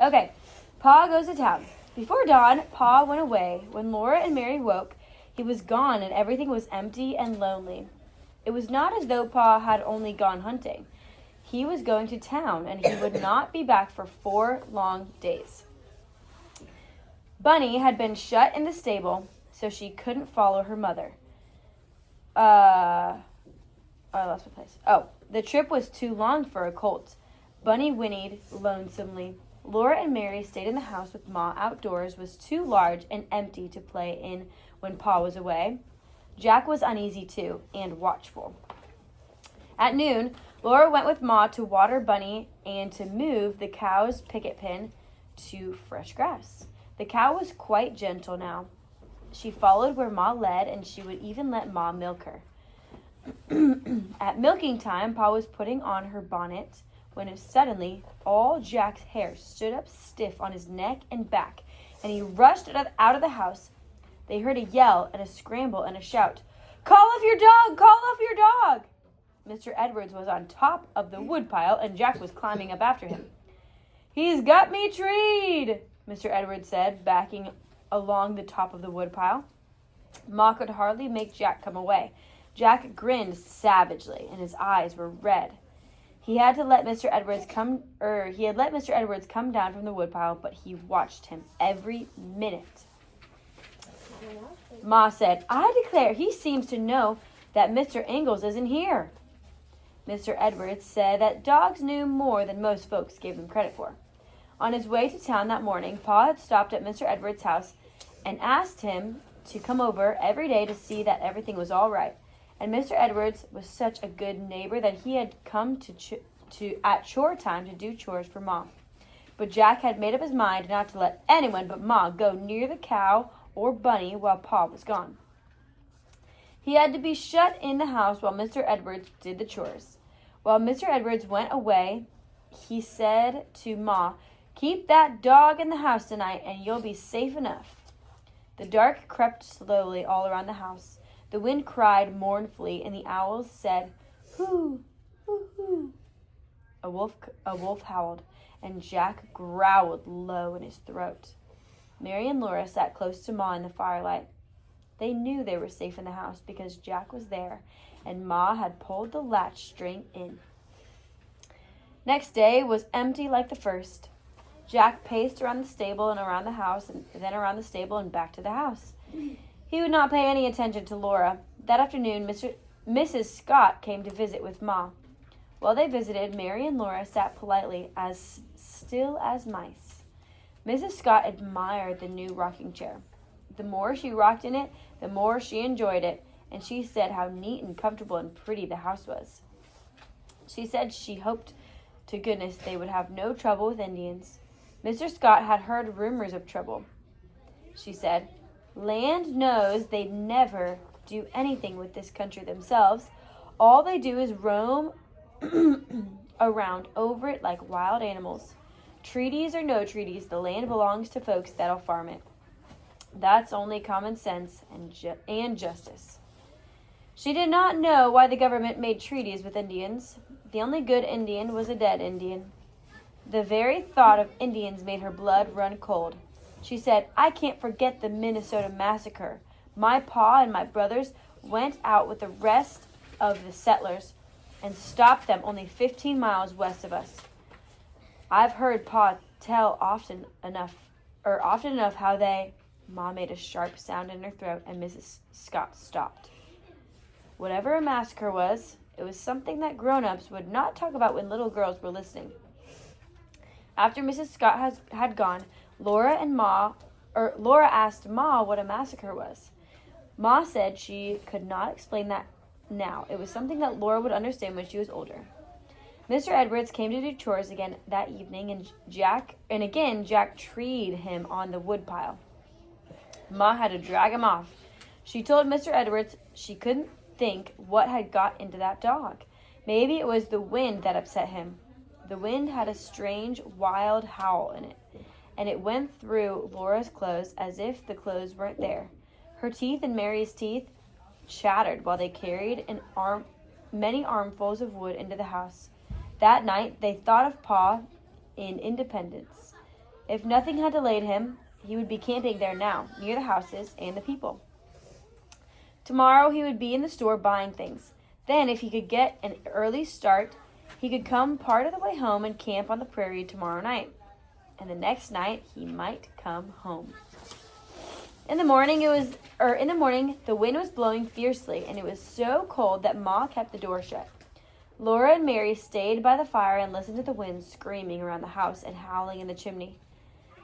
Okay, Pa goes to town. Before dawn, Pa went away. When Laura and Mary woke, he was gone and everything was empty and lonely. It was not as though Pa had only gone hunting. He was going to town and he would not be back for 4 long days. Bunny had been shut in the stable, so she couldn't follow her mother. I lost my place. Oh, the trip was too long for a colt. Bunny whinnied lonesomely. Laura and Mary stayed in the house with Ma. Outdoors was too large and empty to play in when Pa was away. Jack was uneasy too, and watchful. At noon, Laura went with Ma to water Bunny and to move the cow's picket pin to fresh grass. The cow was quite gentle now. She followed where Ma led, and she would even let Ma milk her. At milking time, Pa was putting on her bonnet when suddenly all Jack's hair stood up stiff on his neck and back, and he rushed out of the house. They heard a yell and a scramble and a shout. "Call off your dog! Call off your dog!" Mr. Edwards was on top of the woodpile, and Jack was climbing up after him. "He's got me treed," Mr. Edwards said, backing along the top of the woodpile. Ma could hardly make Jack come away. Jack grinned savagely, and his eyes were red. He had let Mr. Edwards come down from the woodpile, but he watched him every minute. Ma said, "I declare he seems to know that Mr. Ingalls isn't here." Mr. Edwards said that dogs knew more than most folks gave them credit for. On his way to town that morning, Pa had stopped at Mr. Edwards' house and asked him to come over every day to see that everything was all right. And Mr. Edwards was such a good neighbor that he had come at chore time to do chores for Ma. But Jack had made up his mind not to let anyone but Ma go near the cow or Bunny while Pa was gone. He had to be shut in the house while Mr. Edwards did the chores. While Mr. Edwards went away, he said to Ma, "Keep that dog in the house tonight and you'll be safe enough." The dark crept slowly all around the house. The wind cried mournfully, and the owls said, "Hoo, hoo, hoo." A wolf howled, and Jack growled low in his throat. Mary and Laura sat close to Ma in the firelight. They knew they were safe in the house because Jack was there, and Ma had pulled the latch string in. Next day was empty like the first. Jack paced around the stable and around the house, and then around the stable and back to the house. He would not pay any attention to Laura. That afternoon, Mrs. Scott came to visit with Ma. While they visited, Mary and Laura sat politely, as still as mice. Mrs. Scott admired the new rocking chair. The more she rocked in it, the more she enjoyed it, and she said how neat and comfortable and pretty the house was. She said she hoped to goodness they would have no trouble with Indians. Mr. Scott had heard rumors of trouble. She said, "Land knows they'd never do anything with this country themselves. All they do is roam around over it like wild animals. Treaties or no treaties, the land belongs to folks that'll farm it. That's only common sense and justice." She did not know why the government made treaties with Indians. The only good Indian was a dead Indian. The very thought of Indians made her blood run cold. She said, "I can't forget the Minnesota massacre. My pa and my brothers went out with the rest of the settlers and stopped them only 15 miles west of us. I've heard Pa tell often enough how they..." Ma made a sharp sound in her throat, and Mrs. Scott stopped. Whatever a massacre was, it was something that grown-ups would not talk about when little girls were listening. After Mrs. Scott had gone, Laura asked Ma what a massacre was. Ma said she could not explain that now. It was something that Laura would understand when she was older. Mr. Edwards came to do chores again that evening, and again Jack treed him on the woodpile. Ma had to drag him off. She told Mr. Edwards she couldn't think what had got into that dog. Maybe it was the wind that upset him. The wind had a strange, wild howl in it, and it went through Laura's clothes as if the clothes weren't there. Her teeth and Mary's teeth chattered while they carried many armfuls of wood into the house. That night, they thought of Pa in Independence. If nothing had delayed him, he would be camping there now, near the houses and the people. Tomorrow he would be in the store buying things. Then, if he could get an early start, he could come part of the way home and camp on the prairie tomorrow night. And the next night he might come home. In the morning, the wind was blowing fiercely, and it was so cold that Ma kept the door shut. Laura and Mary stayed by the fire and listened to the wind screaming around the house and howling in the chimney.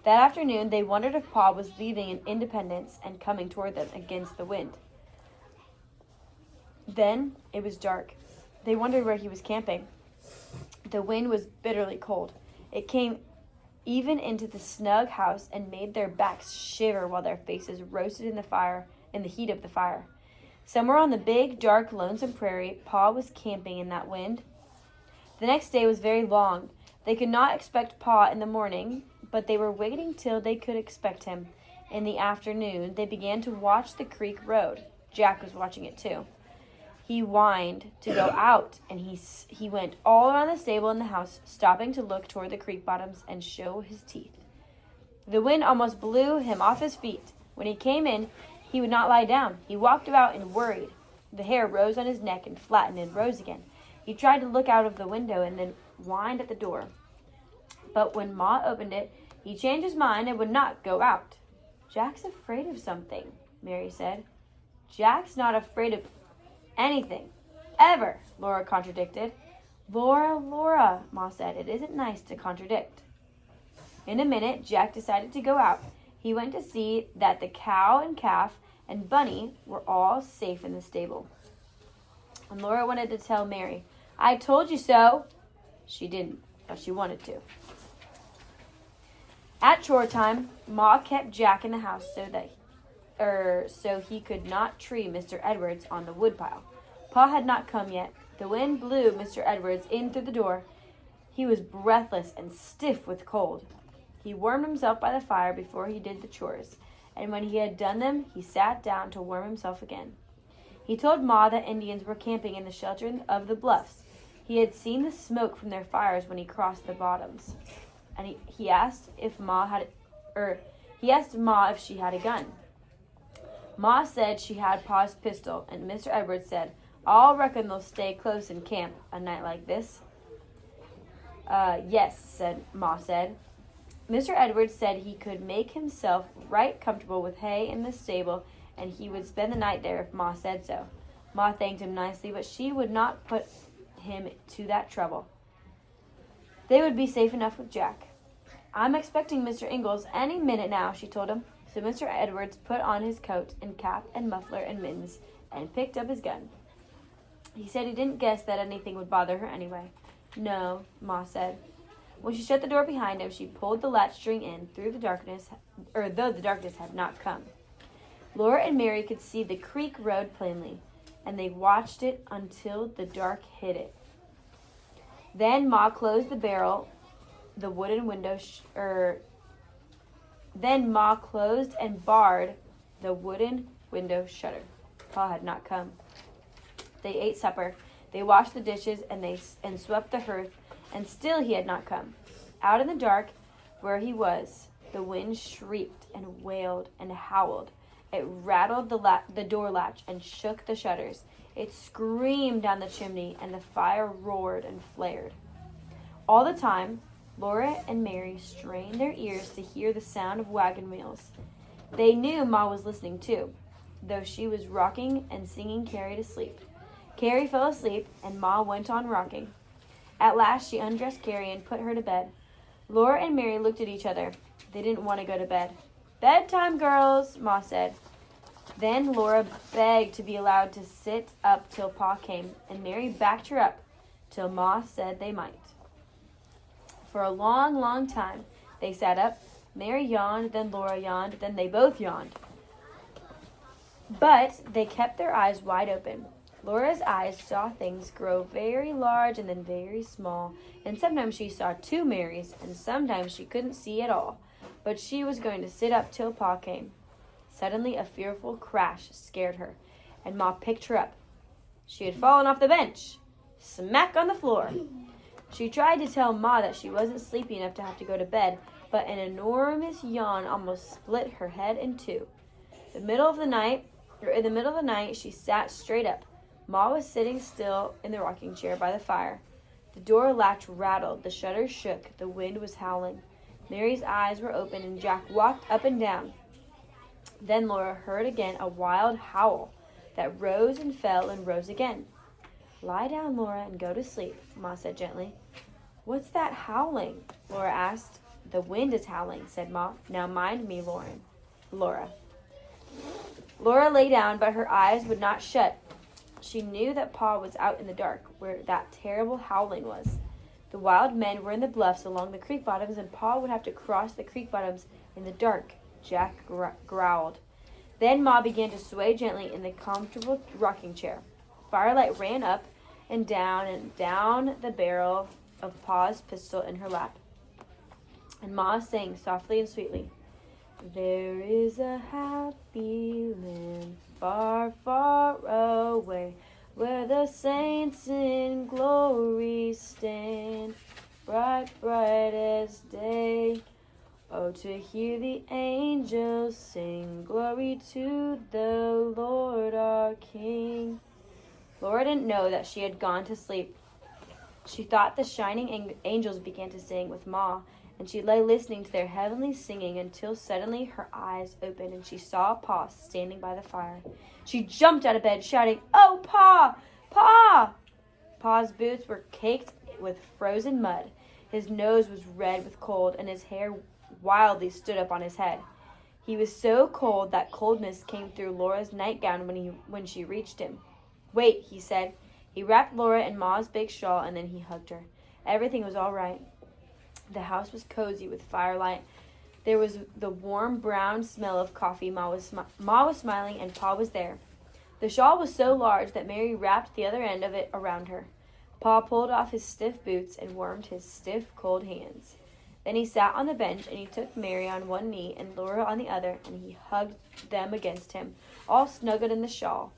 That afternoon, they wondered if Pa was leaving in Independence and coming toward them against the wind. Then it was dark. They wondered where he was camping. The wind was bitterly cold. It came even into the snug house and made their backs shiver while their faces roasted in the heat of the fire. Somewhere on the big, dark, lonesome prairie, Pa was camping in that wind. The next day was very long. They could not expect Pa in the morning, but they were waiting till they could expect him. In the afternoon, they began to watch the creek road. Jack was watching it too. He whined to go out, and he went all around the stable and the house, stopping to look toward the creek bottoms and show his teeth. The wind almost blew him off his feet. When he came in, he would not lie down. He walked about and worried. The hair rose on his neck and flattened and rose again. He tried to look out of the window and then whined at the door. But when Ma opened it, he changed his mind and would not go out. "Jack's afraid of something," Mary said. "Jack's not afraid of anything. Ever," Laura contradicted. Laura, Ma said. "It isn't nice to contradict." In a minute, Jack decided to go out. He went to see that the cow and calf and Bunny were all safe in the stable. And Laura wanted to tell Mary, "I told you so." She didn't, but she wanted to. At chore time, Ma kept Jack in the house so he could not tree Mr. Edwards on the woodpile. Pa had not come yet. The wind blew Mr. Edwards in through the door. He was breathless and stiff with cold. He warmed himself by the fire before he did the chores, and when he had done them, he sat down to warm himself again. He told Ma that Indians were camping in the shelter of the bluffs. He had seen the smoke from their fires when he crossed the bottoms, and he asked Ma if she had a gun. Ma said she had Pa's pistol, and Mr. Edwards said, "I'll reckon they'll stay close in camp a night like this." Yes, Ma said. Mr. Edwards said he could make himself right comfortable with hay in the stable, and he would spend the night there if Ma said so. Ma thanked him nicely, but she would not put him to that trouble. They would be safe enough with Jack. "I'm expecting Mr. Ingalls any minute now," she told him. So Mr. Edwards put on his coat and cap and muffler and mittens and picked up his gun. He said he didn't guess that anything would bother her anyway. "No," Ma said. When she shut the door behind him, she pulled the latchstring in though the darkness had not come. Laura and Mary could see the creek road plainly, and they watched it until the dark hid it. Then Ma closed the barrel, the wooden window, Then Ma closed and barred the wooden window shutter. Pa had not come. They ate supper. They washed the dishes and swept the hearth, and still he had not come. Out in the dark, where he was, the wind shrieked and wailed and howled. It rattled the door latch and shook the shutters. It screamed down the chimney, and the fire roared and flared. All the time, Laura and Mary strained their ears to hear the sound of wagon wheels. They knew Ma was listening too, though she was rocking and singing Carrie to sleep. Carrie fell asleep, and Ma went on rocking. At last she undressed Carrie and put her to bed. Laura and Mary looked at each other. They didn't want to go to bed. "Bedtime, girls," Ma said. Then Laura begged to be allowed to sit up till Pa came, and Mary backed her up till Ma said they might. For a long, long time they sat up. Mary yawned, then Laura yawned, then they both yawned. But they kept their eyes wide open. Laura's eyes saw things grow very large and then very small, and sometimes she saw two Marys, and sometimes she couldn't see at all. But she was going to sit up till Pa came. Suddenly a fearful crash scared her, and Ma picked her up. She had fallen off the bench, smack on the floor. She tried to tell Ma that she wasn't sleepy enough to have to go to bed, but an enormous yawn almost split her head in two. In the middle of the night, she sat straight up. Ma was sitting still in the rocking chair by the fire. The door latch rattled, the shutters shook, the wind was howling. Mary's eyes were open and Jack walked up and down. Then Laura heard again a wild howl that rose and fell and rose again. "Lie down, Laura, and go to sleep," Ma said gently. "What's that howling?" Laura asked. "The wind is howling," said Ma. "Now mind me, Laura." Laura lay down, but her eyes would not shut. She knew that Pa was out in the dark, where that terrible howling was. The wild men were in the bluffs along the creek bottoms, and Pa would have to cross the creek bottoms in the dark. Jack growled. Then Ma began to sway gently in the comfortable rocking chair. Firelight ran up and down the barrel of Pa's pistol in her lap. And Ma sang softly and sweetly, "There is a happy land far, far away, where the saints in glory stand, bright, bright as day. Oh, to hear the angels sing, glory to the Lord our King." Laura didn't know that she had gone to sleep. She thought the shining angels began to sing with Ma, and she lay listening to their heavenly singing until suddenly her eyes opened and she saw Pa standing by the fire. She jumped out of bed, shouting, "Oh, Pa! Pa!" Pa's boots were caked with frozen mud. His nose was red with cold, and his hair wildly stood up on his head. He was so cold that coldness came through Laura's nightgown when she reached him. "Wait," he said. He wrapped Laura in Ma's big shawl, and then he hugged her. Everything was all right. The house was cozy with firelight. There was the warm brown smell of coffee. Ma was smiling, and Pa was there. The shawl was so large that Mary wrapped the other end of it around her. Pa pulled off his stiff boots and warmed his stiff, cold hands. Then he sat on the bench, and he took Mary on one knee and Laura on the other, and he hugged them against him, all snuggled in the shawl.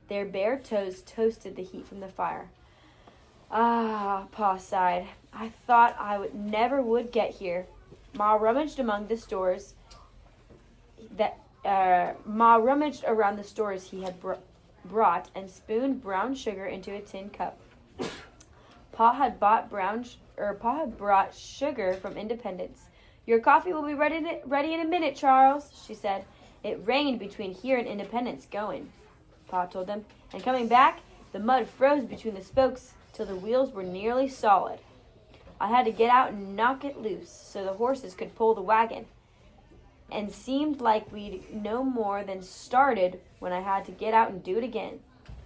Their bare toes toasted the heat from the fire. "Ah," Pa sighed. "I thought I never would get here." Ma rummaged around the stores he had brought and spooned brown sugar into a tin cup. Pa had brought sugar from Independence. "Your coffee will be ready in a minute, Charles," she said. "It rained between here and Independence going," Pa told them. "And coming back, the mud froze between the spokes till the wheels were nearly solid. I had to get out and knock it loose so the horses could pull the wagon. And seemed like we'd no more than started when I had to get out and do it again.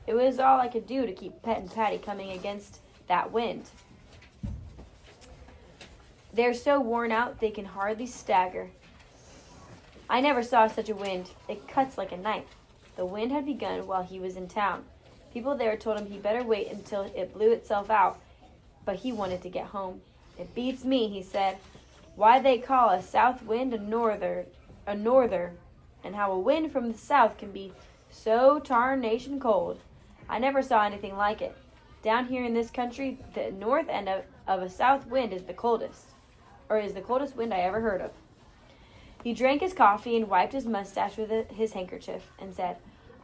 It was all I could do to keep Pet and Patty coming against that wind. They're so worn out they can hardly stagger. I never saw such a wind. It cuts like a knife." The wind had begun while he was in town. People there told him he better wait until it blew itself out, but he wanted to get home. "It beats me," he said, "why they call a south wind a norther, and how a wind from the south can be so tarnation cold. I never saw anything like it. Down here in this country, the north end of a south wind is the coldest wind I ever heard of." He drank his coffee and wiped his mustache with his handkerchief and said,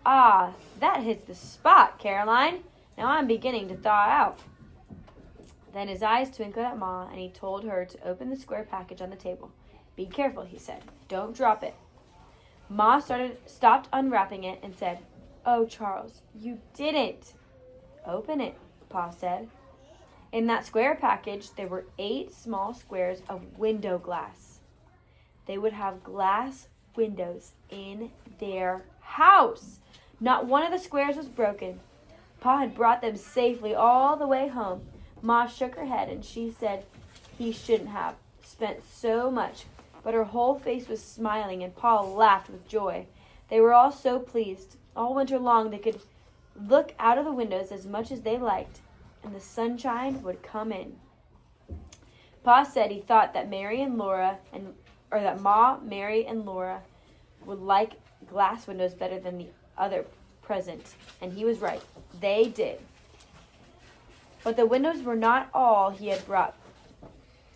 "Ah, that hits the spot, Caroline. Now I'm beginning to thaw out." Then his eyes twinkled at Ma, and he told her to open the square package on the table. "Be careful," he said. "Don't drop it." Ma stopped unwrapping it and said, "Oh, Charles, you didn't." "Open it," Pa said. In that square package, there were 8 small squares of window glass. They would have glass windows in their house. Not one of the squares was broken. Pa had brought them safely all the way home. Ma shook her head, and she said he shouldn't have spent so much, but her whole face was smiling, and Pa laughed with joy. They were all so pleased. All winter long they could look out of the windows as much as they liked, and the sunshine would come in. Pa said he thought that Ma, Mary, and Laura would like glass windows better than the other present, and he was right. They did. But the windows were not all he had brought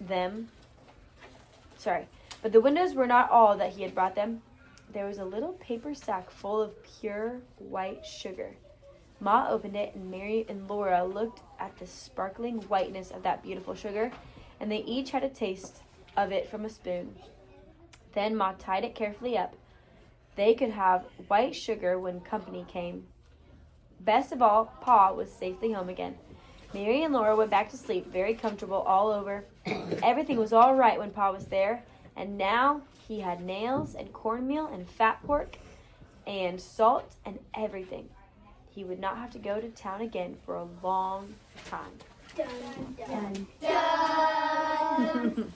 them. But the windows were not all that he had brought them. There was a little paper sack full of pure white sugar. Ma opened it, and Mary and Laura looked at the sparkling whiteness of that beautiful sugar, and they each had a taste of it from a spoon. Then Ma tied it carefully up. They could have white sugar when company came. Best of all, Pa was safely home again. Mary and Laura went back to sleep, very comfortable all over. Everything was all right when Pa was there, and now he had nails and cornmeal and fat pork and salt and everything. He would not have to go to town again for a long time. Dun, dun, dun.